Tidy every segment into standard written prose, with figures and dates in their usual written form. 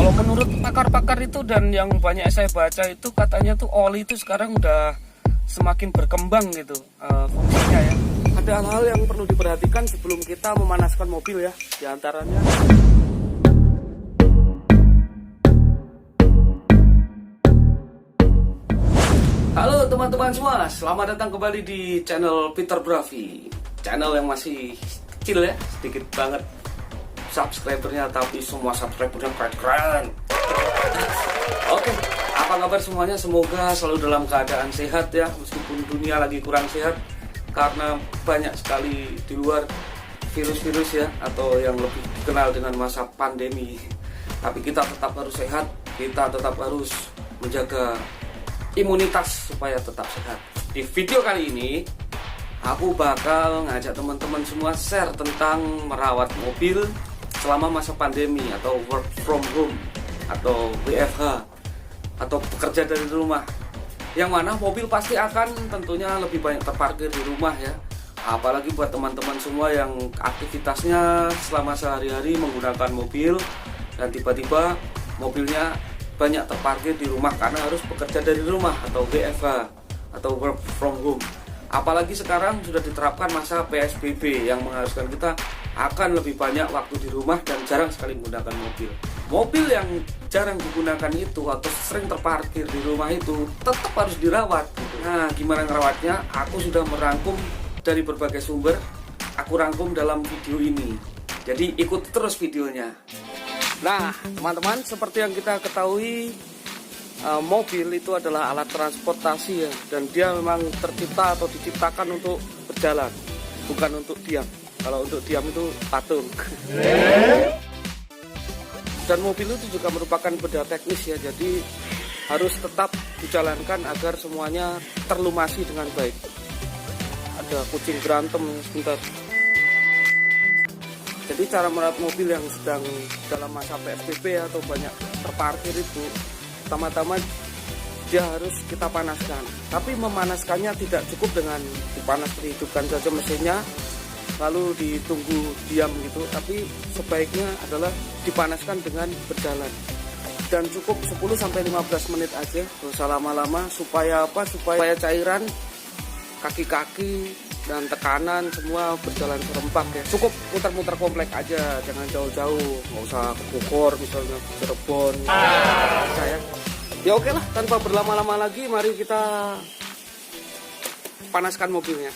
Kalau menurut pakar-pakar itu dan yang banyak saya baca itu katanya tuh oli itu sekarang udah semakin berkembang gitu fungsinya ya. Ada hal-hal yang perlu diperhatikan sebelum kita memanaskan mobil ya. Di antaranya halo teman-teman semua, selamat datang kembali di channel Peter Bravi. Channel yang masih kecil ya, sedikit banget subscribernya, tapi semua subscribernya keren-keren. Oke, apa kabar semuanya? Semoga selalu dalam keadaan sehat ya, meskipun dunia lagi kurang sehat karena banyak sekali di luar virus-virus ya, atau yang lebih dikenal dengan masa pandemi. Tapi kita tetap harus sehat, kita tetap harus menjaga imunitas supaya tetap sehat. Di video kali ini aku bakal ngajak teman-teman semua share tentang merawat mobil selama masa pandemi atau work from home atau WFH atau bekerja dari rumah. Yang mana mobil pasti akan tentunya lebih banyak terparkir di rumah ya. Apalagi buat teman-teman semua yang aktivitasnya selama sehari-hari menggunakan mobil dan tiba-tiba mobilnya banyak terparkir di rumah karena harus bekerja dari rumah atau WFH atau work from home. Apalagi sekarang sudah diterapkan masa PSBB yang mengharuskan kita akan lebih banyak waktu di rumah dan jarang sekali menggunakan mobil. Mobil yang jarang digunakan itu atau sering terparkir di rumah itu tetap harus dirawat gitu. Nah, gimana ngerawatnya? Aku sudah merangkum dari berbagai sumber. Aku rangkum dalam video ini. Jadi ikut terus videonya. Nah, teman-teman, seperti yang kita ketahui, mobil itu adalah alat transportasi ya, dan dia memang tercipta atau diciptakan untuk berjalan, bukan untuk diam. Kalau untuk diam itu patung. Dan mobil itu juga merupakan benda teknis ya, jadi harus tetap dijalankan agar semuanya terlumasi dengan baik. Ada kucing berantem sebentar. Jadi cara merawat mobil yang sedang dalam masa PSBB atau banyak terparkir itu, pertama-tama dia harus kita panaskan. Tapi memanaskannya tidak cukup dengan dihidupkan saja mesinnya lalu ditunggu diam gitu, tapi sebaiknya adalah dipanaskan dengan berjalan. Dan cukup 10-15 menit aja, gak usah lama-lama. Supaya apa? Supaya cairan kaki-kaki dan tekanan semua berjalan serempak ya. Cukup muter-muter komplek aja, jangan jauh-jauh, nggak usah ke Bogor misalnya, ke Cirebon. Saya ya oke lah, tanpa berlama-lama lagi mari kita panaskan mobilnya.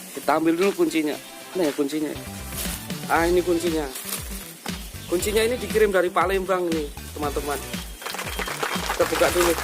Kita ambil dulu kuncinya. Nih kuncinya. Ini kuncinya. Kuncinya ini dikirim dari Palembang nih teman-teman. Kita buka dulu.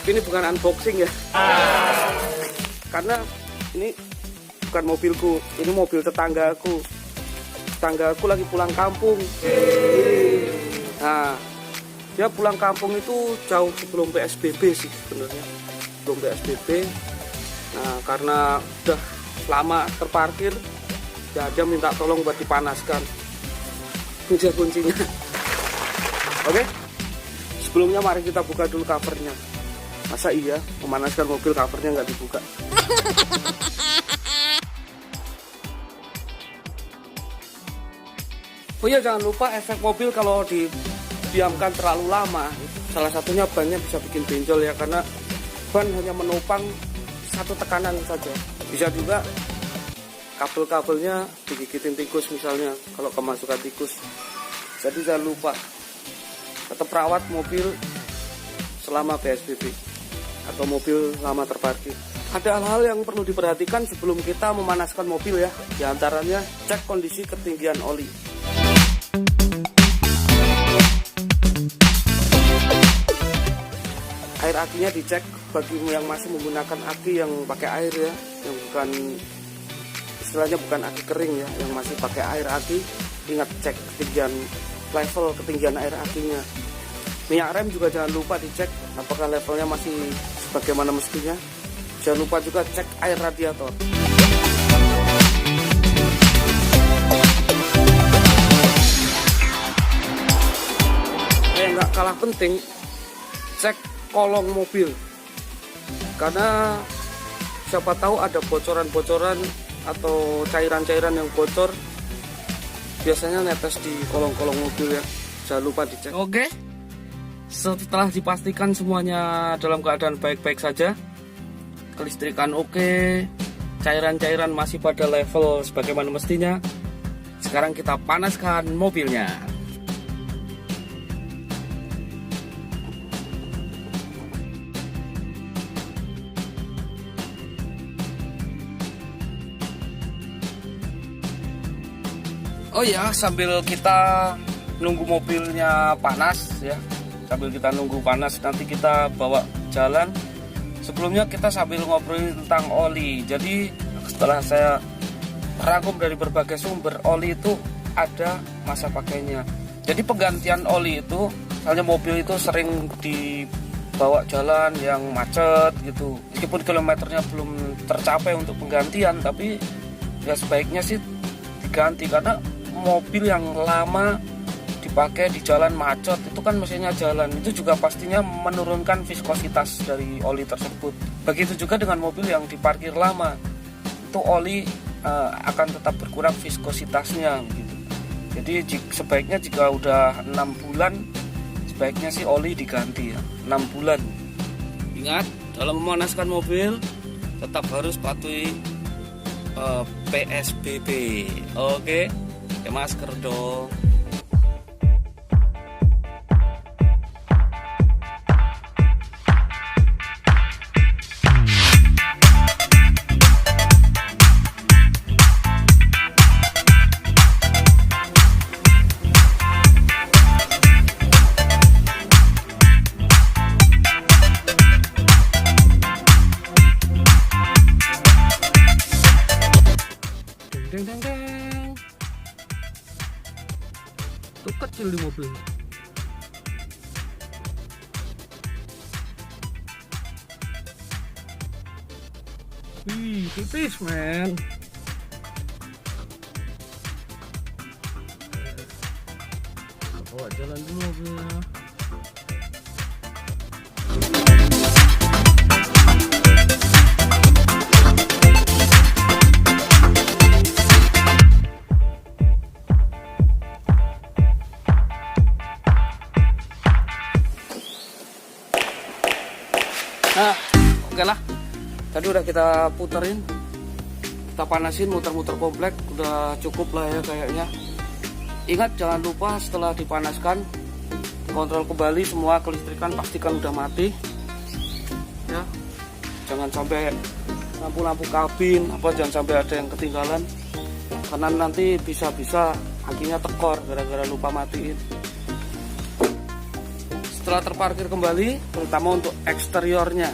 Ini bukan unboxing ya. Karena ini bukan mobilku, ini mobil tetanggaku. Tetanggaku lagi pulang kampung. Nah, dia pulang kampung itu jauh sebelum PSBB sih sebenarnya. Sebelum PSBB. Nah, karena udah lama terparkir, ya dia minta tolong buat dipanaskan. Ini dia kuncinya. Oke. Sebelumnya mari kita buka dulu covernya. Masa iya memanaskan mobil covernya nggak dibuka? Oh iya, jangan lupa efek mobil kalau didiamkan terlalu lama. Salah satunya bannya bisa bikin benjol ya, karena ban hanya menopang satu tekanan saja. Bisa juga kabel-kabelnya digigitin tikus misalnya, kalau kemasukan tikus. Jadi jangan lupa tetap rawat mobil selama PSBB atau mobil lama terparkir. Ada hal-hal yang perlu diperhatikan sebelum kita memanaskan mobil ya. Di antaranya cek kondisi ketinggian oli. Air akinya dicek bagi yang masih menggunakan aki yang pakai air ya, yang bukan, istilahnya bukan aki kering ya, yang masih pakai air aki. Ingat cek ketinggian, level ketinggian air akinya. Minyak rem juga jangan lupa dicek apakah levelnya masih sebagaimana mestinya. Jangan lupa juga cek air radiator. Yang nggak kalah penting, cek kolong mobil, karena siapa tahu ada bocoran-bocoran atau cairan-cairan yang bocor, biasanya netes di kolong-kolong mobil ya. jangan lupa dicek. Oke, setelah dipastikan semuanya dalam keadaan baik-baik saja, kelistrikan oke, cairan-cairan masih pada level sebagaimana mestinya, sekarang kita panaskan mobilnya. Oh ya, sambil kita nunggu mobilnya panas ya, sambil kita nunggu panas nanti kita bawa jalan. Sebelumnya kita sambil ngobrolin tentang oli. Jadi setelah saya rangkum dari berbagai sumber, oli itu ada masa pakainya. Jadi penggantian oli itu, misalnya mobil itu sering dibawa jalan yang macet gitu, meskipun kilometernya belum tercapai untuk penggantian, tapi ya sebaiknya sih diganti, karena mobil yang lama dipakai di jalan macet itu kan mesinnya jalan, itu juga pastinya menurunkan viskositas dari oli tersebut. Begitu juga dengan mobil yang diparkir lama, itu oli akan tetap berkurang viskositasnya gitu. Jadi sebaiknya jika udah 6 bulan sebaiknya sih oli diganti ya, 6 bulan. Ingat, dalam memanaskan mobil tetap harus patuhi PSBB. Oke, pakai masker dong. Deng. Tuh kecil di mobil. Wih, tipis men. Bawa jalan dulu mobilnya. Nah, oke lah. Tadi udah kita puterin, kita panasin, muter-muter komplek, udah cukup lah ya kayaknya. Ingat, jangan lupa setelah dipanaskan kontrol kembali semua kelistrikan, pastikan udah mati. Ya, jangan sampai lampu-lampu kabin jangan sampai ada yang ketinggalan, karena nanti bisa-bisa akinya tekor gara-gara lupa matiin. Setelah terparkir kembali, terutama untuk eksteriornya,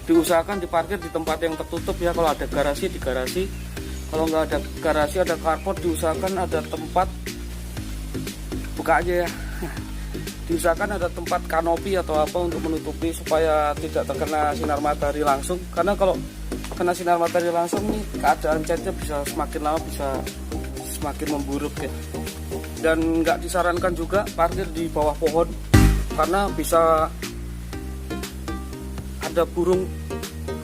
diusahakan diparkir di tempat yang tertutup ya. Kalau ada garasi, di garasi. Kalau nggak ada garasi, ada carport, diusahakan ada tempat, buka aja ya, diusahakan ada tempat kanopi atau apa untuk menutupi supaya tidak terkena sinar matahari langsung. Karena kalau kena sinar matahari langsung nih, keadaan catnya bisa semakin lama bisa semakin memburuk ya. Dan nggak disarankan juga parkir di bawah pohon, karena bisa ada burung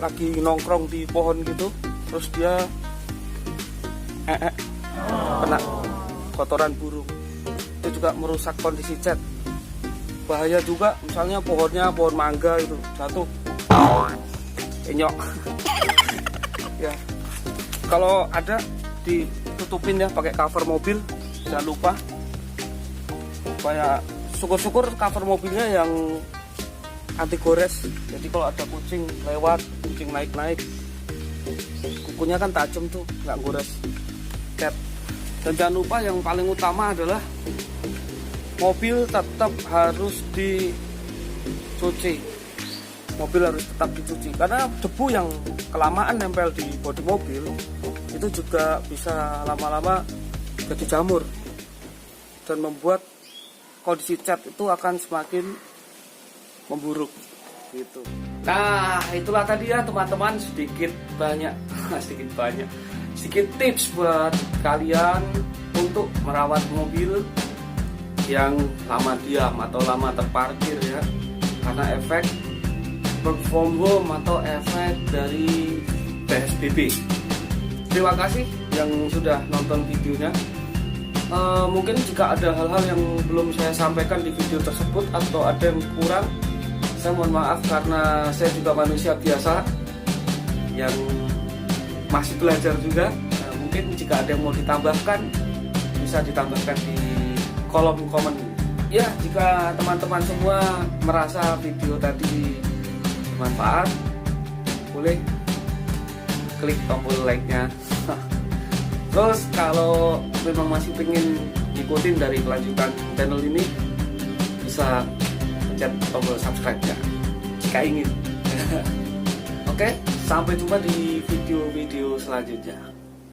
lagi nongkrong di pohon gitu, terus dia kena kotoran burung, itu juga merusak kondisi cat. Bahaya juga, misalnya pohonnya pohon mangga itu jatuh, enyok. Ya, kalau ada ditutupin ya pakai cover mobil, jangan lupa, supaya syukur-syukur cover mobilnya yang anti gores. Jadi kalau ada kucing lewat, kucing naik-naik, kukunya kan tajam tuh, nggak gores cat. Dan jangan lupa yang paling utama adalah mobil tetap harus dicuci. Mobil harus tetap dicuci, karena debu yang kelamaan nempel di bodi mobil itu juga bisa lama-lama jadi jamur dan membuat kondisi cat itu akan semakin memburuk gitu. Nah, itulah tadi ya teman-teman, sedikit tips buat kalian untuk merawat mobil yang lama diam atau lama terparkir ya, karena efek work from home atau efek dari PSBB. Terima kasih yang sudah nonton videonya. Mungkin jika ada hal-hal yang belum saya sampaikan di video tersebut atau ada yang kurang, saya mohon maaf karena saya juga manusia biasa yang masih belajar juga. Mungkin jika ada yang mau ditambahkan, bisa ditambahkan di kolom komen. Ya, jika teman-teman semua merasa video tadi bermanfaat, boleh klik tombol like-nya. Terus kalau memang masih pengen ngikutin dari kelanjutan channel ini, bisa pencet tombol subscribe-nya jika ingin. Oke, sampai jumpa di video-video selanjutnya.